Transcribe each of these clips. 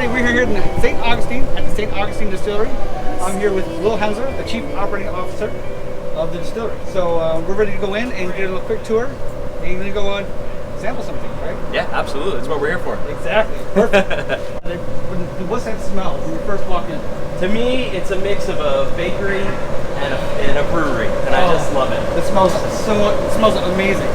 today we're here in St. Augustine at the St. Augustine Distillery. I'm here with Will Hensler, the Chief Operating Officer of the distillery. So we're ready to go in and get a little quick tour. And you're going to go sample something, right? Yeah, absolutely. That's what we're here for. Exactly. Perfect. What's that smell when you first walk in? To me, it's a mix of a bakery and a brewery, and I just love it. It smells amazing.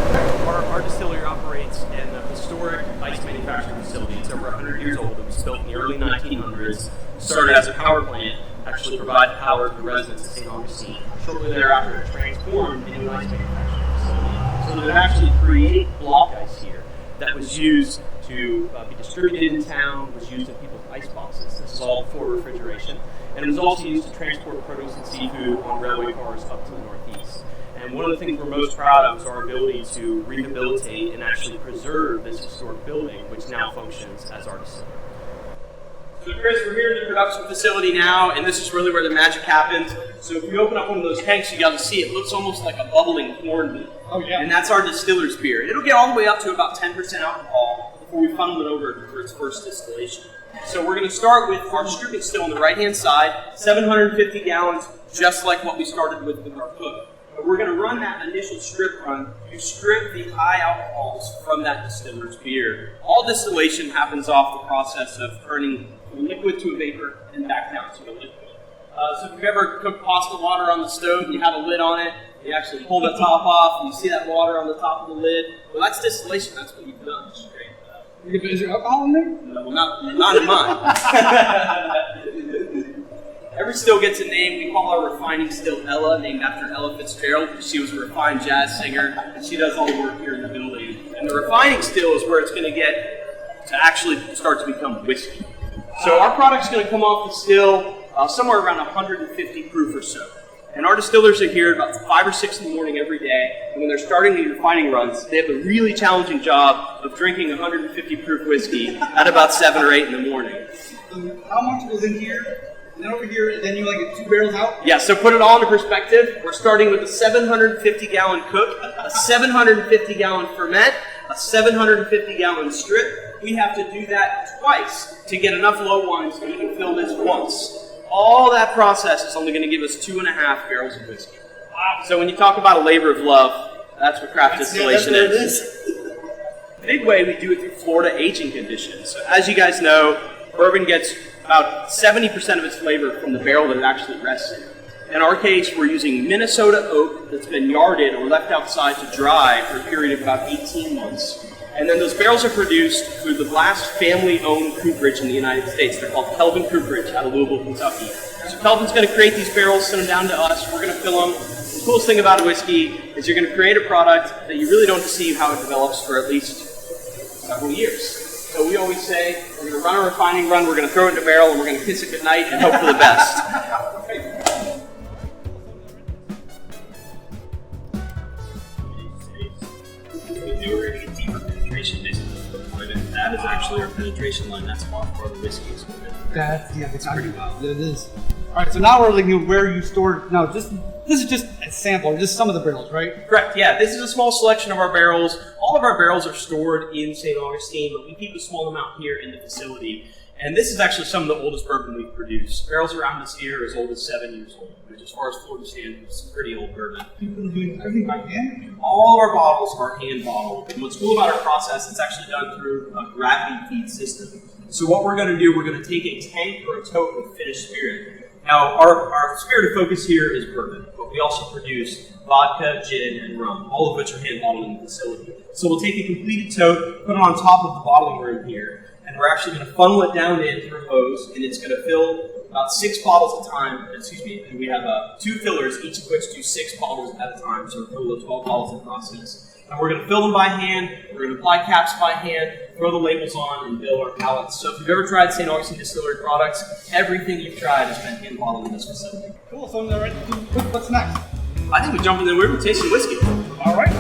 Our distillery operates in a historic ice manufacturing facility. It's over 100 years old. It was built in the early 1900s. Started as a power plant, actually provide power to the residents of St. Augustine. Shortly thereafter, it transformed into an ice manufacturing facility. So they would actually create block ice here that was used to be distributed in town, was used in people's ice boxes. This is all before refrigeration. And it was also used to transport produce and seafood on railway cars up to the northeast. And one of the things we're most proud of is our ability to rehabilitate and actually preserve this historic building, which now functions as our distillery. So Chris, we're here in the production facility now, and this is really where the magic happens. So if you open up one of those tanks, you got to see it looks almost like a bubbling cornmeal. Oh yeah. And that's our distiller's beer. It'll get all the way up to about 10% alcohol before we funnel it over for its first distillation. So we're going to start with our stripping still on the right-hand side, 750 gallons, just like what we started with our cook. But we're going to run that initial strip run to strip the high alcohols from that distiller's beer. All distillation happens off the process of turning a liquid to a vapor and back down to a liquid. So if you've ever cooked pasta water on the stove and you have a lid on it, you actually pull the top off and you see that water on the top of the lid. Well, that's distillation. That's what you've done. Is there alcohol in there? No, not in mine. Every still gets a name. We call our refining still Ella, named after Ella Fitzgerald, because she was a refined jazz singer, and she does all the work here in the building. And the refining still is where it's going to get to actually start to become whiskey. So our product's going to come off the still somewhere around 150 proof or so. And our distillers are here about 5 or 6 in the morning every day. And when they're starting these refining runs, they have the really challenging job of drinking 150 proof whiskey at about 7 or 8 in the morning. So how much goes in here? And then over here, and then you get 2 barrels out? Yeah, so put it all into perspective. We're starting with a 750-gallon cook, a 750-gallon ferment, a 750-gallon strip. We have to do that twice to get enough low wines that we can fill this once. All that process is only going to give us 2.5 barrels of whiskey. Wow. So when you talk about a labor of love, that's what craft distillation is. The big way we do it through Florida aging conditions. So as you guys know, bourbon gets about 70% of its flavor from the barrel that it actually rests in. In our case, we're using Minnesota oak that's been yarded or left outside to dry for a period of about 18 months. And then those barrels are produced through the last family-owned cooperage in the United States. They're called Kelvin Cooperage out of Louisville, Kentucky. So Kelvin's going to create these barrels, send them down to us. We're going to fill them. The coolest thing about a whiskey is you're going to create a product that you really don't see how it develops for at least several years. So we always say, we're going to run a refining run, we're going to throw it in a barrel, and we're going to kiss it goodnight and hope for the best. That is actually our penetration line. That's how far the whiskey is moving. It's pretty wild. It is. All right, so now we're looking at where you store. No, this is just a sample, just some of the barrels, right? Correct. Yeah, this is a small selection of our barrels. All of our barrels are stored in St. Augustine, but we keep a small amount here in the facility. And this is actually some of the oldest bourbon we've produced. Barrels around this here are as old as 7 years old, which as far as Florida standards is some pretty old bourbon. People are doing everything by hand? All of our bottles are hand bottled. And what's cool about our process, it's actually done through a gravity feed system. So what we're going to do, we're going to take a tank or a tote of finished spirit. Now, our spirit of focus here is bourbon, but we also produce vodka, gin, and rum, all of which are hand bottled in the facility. So we'll take a completed tote, put it on top of the bottling room here, and we're actually going to funnel it down in through a hose, and it's going to fill about 6 bottles at a time. And we have 2 fillers, each of which do 6 bottles at a time, so a total of 12 bottles in process. And we're going to fill them by hand, we're going to apply caps by hand, throw the labels on, and fill our pallets. So if you've ever tried St. Augustine Distillery products, everything you've tried has been hand bottled in this facility. Cool, so what's next? I think we jump in there, we're tasting whiskey. All right.